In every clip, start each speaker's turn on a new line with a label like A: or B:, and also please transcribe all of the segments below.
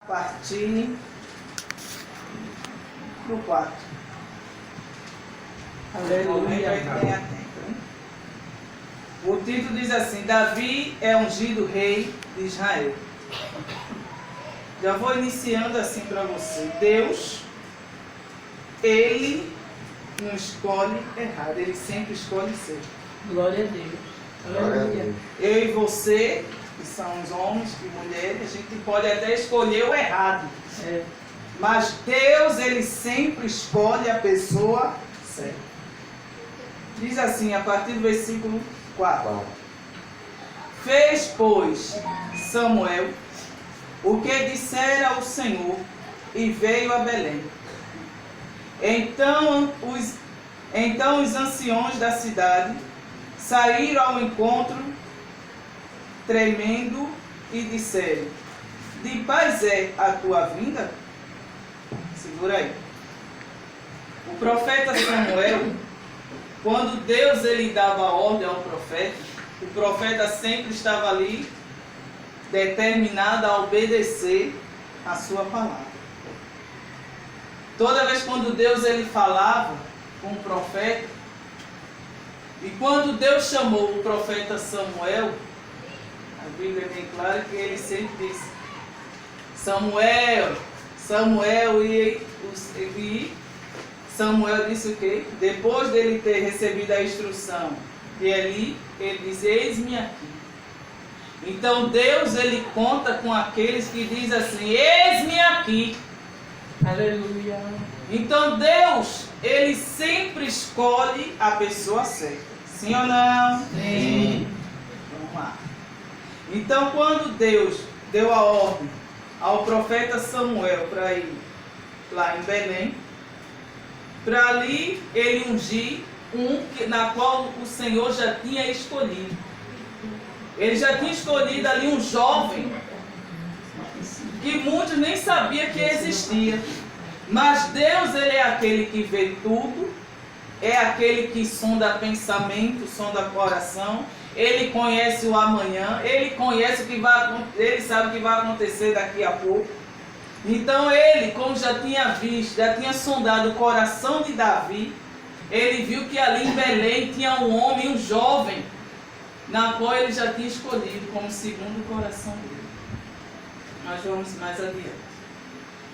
A: partir do 4.
B: Aleluia.
A: O título diz assim: Davi é ungido rei de Israel. Já vou iniciando assim para você. Deus, Ele não escolhe errado, Ele sempre escolhe certo.
B: Glória a Deus. Aleluia.
A: Eu e você, que são os homens e mulheres, a gente pode até escolher o errado.
B: É.
A: Mas Deus, Ele sempre escolhe a pessoa certa. Diz assim, a partir do versículo 4. Fez, pois, Samuel o que dissera o Senhor e veio a Belém. Então os anciões da cidade saíram ao encontro, tremendo, e disseram: De paz é a tua vinda? Segura aí. O profeta Samuel, quando Deus ele dava ordem ao profeta, o profeta sempre estava ali determinado a obedecer a sua palavra. Toda vez quando Deus ele falava com o profeta, e quando Deus chamou o profeta Samuel, a Bíblia é bem clara que ele sempre disse: Samuel, Samuel, e Samuel disse o quê? Depois dele ter recebido a instrução, e ali ele diz: Eis-me aqui. Então Deus ele conta com aqueles que dizem assim: Eis-me aqui.
B: Aleluia.
A: Então Deus ele sempre escolhe a pessoa certa. Sim ou não?
B: Sim.
A: Vamos lá. Então quando Deus deu a ordem ao profeta Samuel para ir lá em Belém, para ali ele ungir na qual o Senhor já tinha escolhido. Ele já tinha escolhido ali um jovem que muitos nem sabiam que existia. Mas Deus, ele é aquele que vê tudo, é aquele que sonda pensamento, sonda coração, ele conhece o amanhã, ele conhece o que ele sabe o que vai acontecer daqui a pouco. Então ele, como já tinha visto, já tinha sondado o coração de Davi, ele viu que ali em Belém tinha um homem, um jovem, na qual ele já tinha escolhido como segundo o coração dele. Nós vamos mais adiante.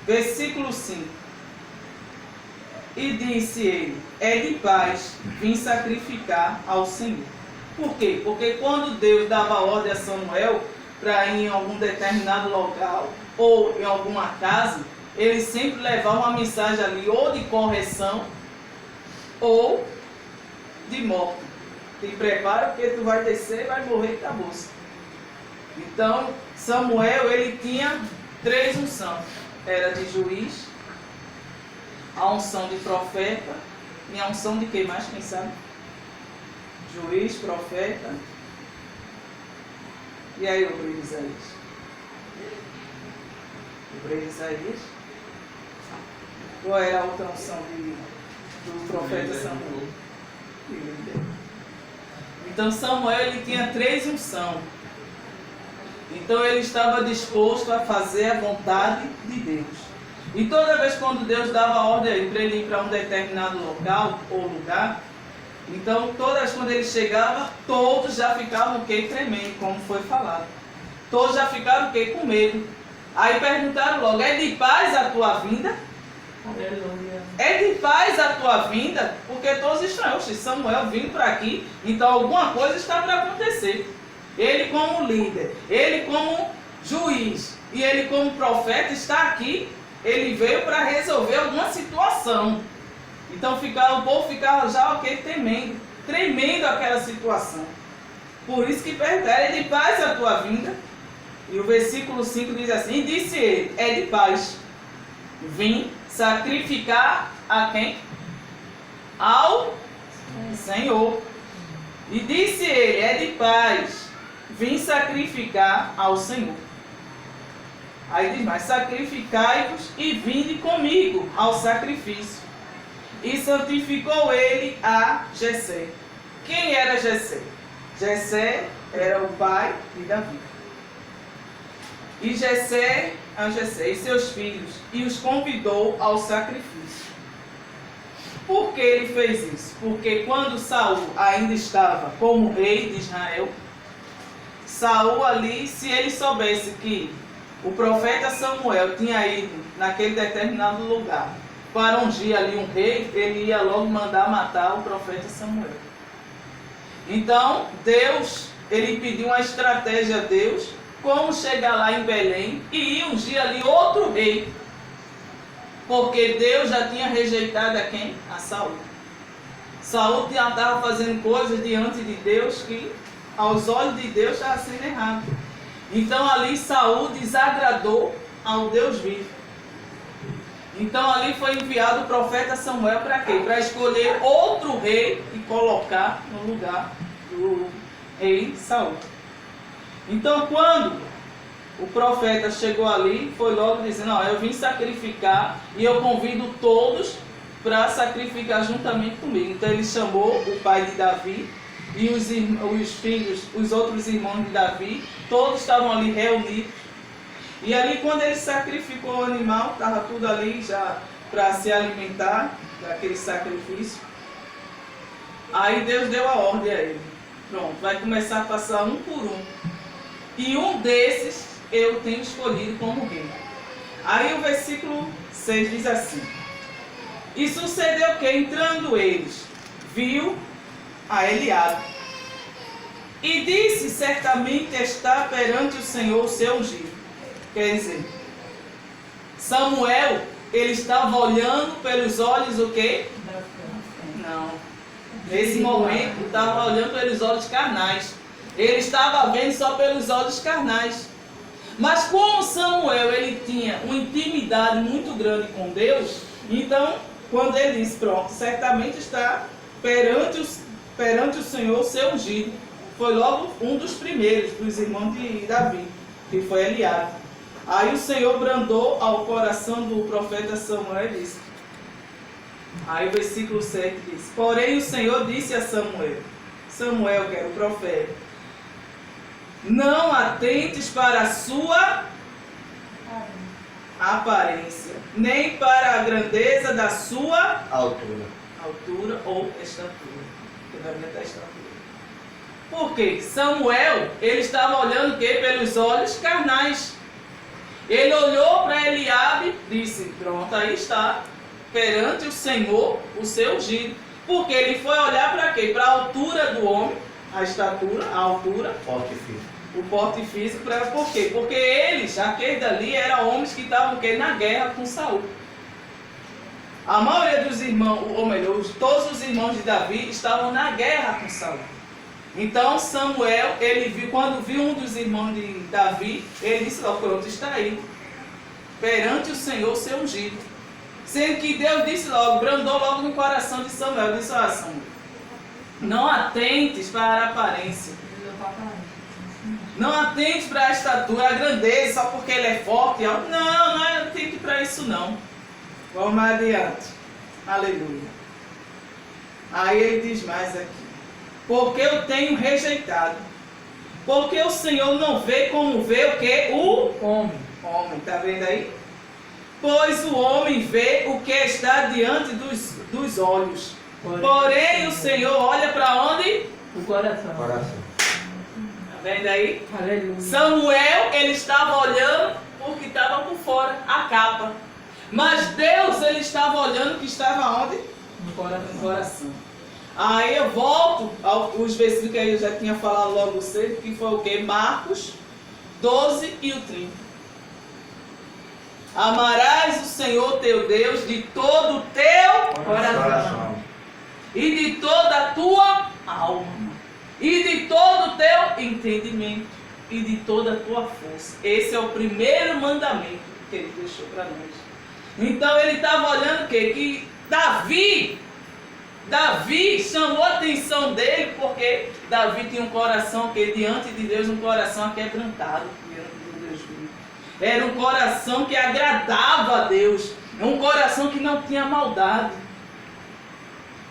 A: Versículo 5. E disse ele: É de paz vim sacrificar ao Senhor. Por quê? Porque quando Deus dava ordem a Samuel para ir em algum determinado local ou em alguma casa, ele sempre levava uma mensagem ali ou de correção ou de morte. Te prepara porque tu vai descer, vai morrer e acabou. Então Samuel ele tinha 3 unções. Era de juiz, a unção de profeta e a unção de quem mais? Quem sabe? Juiz, profeta. E aí o rei Isaías? O rei Isaías? Qual era a outra unção do profeta Samuel? Então Samuel ele tinha 3 unções. Então ele estava disposto a fazer a vontade de Deus. E toda vez quando Deus dava ordem para ele ir para um determinado local ou lugar, então toda vez quando ele chegava, todos já ficavam o quê? Tremendo, como foi falado. Todos já ficaram o quê? Com medo. Aí perguntaram logo: É de paz a tua vinda?
B: Aleluia.
A: É de paz a tua vinda? Porque todos estranham. Samuel vindo para aqui, então alguma coisa está para acontecer. Ele como líder, ele como juiz e ele como profeta está aqui. Ele veio para resolver alguma situação. Então o povo ficava já tremendo aquela situação. Por isso que perguntaram: É de paz a tua vinda? E o versículo 5 diz assim: E disse ele: É de paz. Vim sacrificar a quem? Ao Senhor. E disse ele: É de paz. Vim sacrificar ao Senhor. Aí diz mais: Sacrificai-vos e vinde comigo ao sacrifício. E santificou ele a Jessé. Quem era Jessé? Jessé era o pai de Davi. E Jessé a Jessé e seus filhos e os convidou ao sacrifício. Por que ele fez isso? Porque quando Saul ainda estava como rei de Israel, Saul ali, se ele soubesse que o profeta Samuel tinha ido naquele determinado lugar para ungir ali um rei, ele ia logo mandar matar o profeta Samuel. Então, Deus, ele pediu uma estratégia a Deus, como chegar lá em Belém e ir ungir ali outro rei. Porque Deus já tinha rejeitado a quem? A Saul. Saul já estava fazendo coisas diante de Deus que, aos olhos de Deus, estava sendo errado. Então ali Saul desagradou ao Deus vivo. Então ali foi enviado o profeta Samuel para quê? Para escolher outro rei e colocar no lugar do rei Saul. Então quando o profeta chegou ali, foi logo dizendo, ó, eu vim sacrificar e eu convido todos para sacrificar juntamente comigo. Então ele chamou o pai de Davi e os filhos, os outros irmãos de Davi, todos estavam ali reunidos. E ali quando ele sacrificou o animal, estava tudo ali já para se alimentar daquele sacrifício. Aí Deus deu a ordem a ele. Pronto, vai começar a passar um por um. E um desses eu tenho escolhido como rei. Aí o versículo 6 diz assim: e sucedeu que, entrando eles, viu a Eliabe, e disse, certamente está perante o Senhor o seu ungido. Quer dizer, Samuel, ele estava olhando pelos olhos o quê? Não. Nesse momento, estava olhando pelos olhos carnais. Ele estava vendo só pelos olhos carnais. Mas como Samuel, ele tinha uma intimidade muito grande com Deus, então, quando ele disse, pronto, certamente está perante o Senhor o seu ungido, foi logo um dos primeiros, dos irmãos de Davi, que foi Eliabe. Aí o Senhor brandou ao coração do profeta Samuel e disse, aí o versículo 7 diz, porém o Senhor disse a Samuel, Samuel, que era o profeta, não atentes para a sua aparência, nem para a grandeza da sua altura ou estatura. Por quê? Samuel, ele estava olhando o quê? Pelos olhos carnais. Ele olhou para Eliabe e disse, pronto, aí está, perante o Senhor, o seu ungido. Porque ele foi olhar para quê? Para a altura do homem, a estatura, a altura.
C: Porte físico.
A: O porte físico, por quê? Porque eles, aqueles dali, eram homens que estavam na guerra com Saul. A maioria dos irmãos, ou melhor, todos os irmãos de Davi estavam na guerra com Saul. Então Samuel, ele viu, quando viu um dos irmãos de Davi, ele disse, ó, pronto, está aí, perante o Senhor, seu ungido. Sendo que Deus disse logo, brandou logo no coração de Samuel, disse, ó, Samuel, não atentes para a aparência. Não atente para a estatura, a grandeza, só porque ele é forte. Não, não atente para isso não. Vamos adiante. Aleluia. Aí ele diz mais aqui. Porque eu tenho rejeitado. Porque o Senhor não vê como vê o que? O homem. Está vendo aí? Pois o homem vê o que está diante dos olhos. Porém o Senhor olha para onde?
B: O coração.
A: Vendo aí?
B: Aleluia.
A: Samuel, ele estava olhando o que estava por fora, a capa. Mas Deus, ele estava olhando o que estava onde? No coração. Aí eu volto aos versículos que eu já tinha falado logo cedo, que foi o que? Marcos 12 e o 30. Amarás o Senhor teu Deus de todo o teu coração e de toda a tua alma. E de todo o teu entendimento. E de toda a tua força. Esse é o primeiro mandamento que ele deixou para nós. Então ele estava olhando o quê? Que Davi chamou a atenção dele porque Davi tinha um coração que diante de Deus, um coração aquebrantado diante de Deus. Era um coração que agradava a Deus. Um coração que não tinha maldade.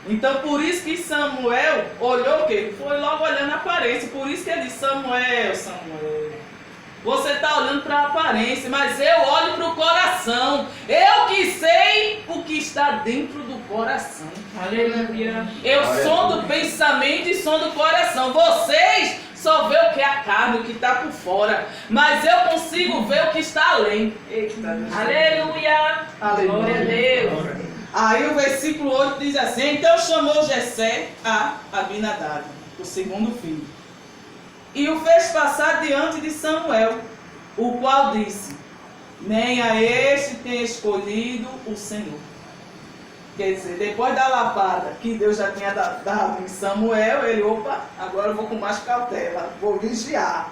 A: Então por isso que Samuel olhou o quê? Foi logo olhando a aparência. Por isso que ele disse, Samuel, Você está olhando para a aparência, mas eu olho para o coração. Eu que sei o que está dentro do coração.
B: Aleluia.
A: Eu sondo o pensamento e sondo o coração. Vocês só vê o que é a carne, o que está por fora. Mas eu consigo ver o que está além. Eita, Deus.
B: Aleluia.
A: Aleluia.
B: Glória a Deus.
A: Aí o versículo 8 diz assim: então chamou Jessé a Abinadab, o segundo filho, e o fez passar diante de Samuel, o qual disse: nem a este tem escolhido o Senhor. Quer dizer, depois da lapada que Deus já tinha dado em Samuel, ele, opa, agora eu vou com mais cautela, vou vigiar.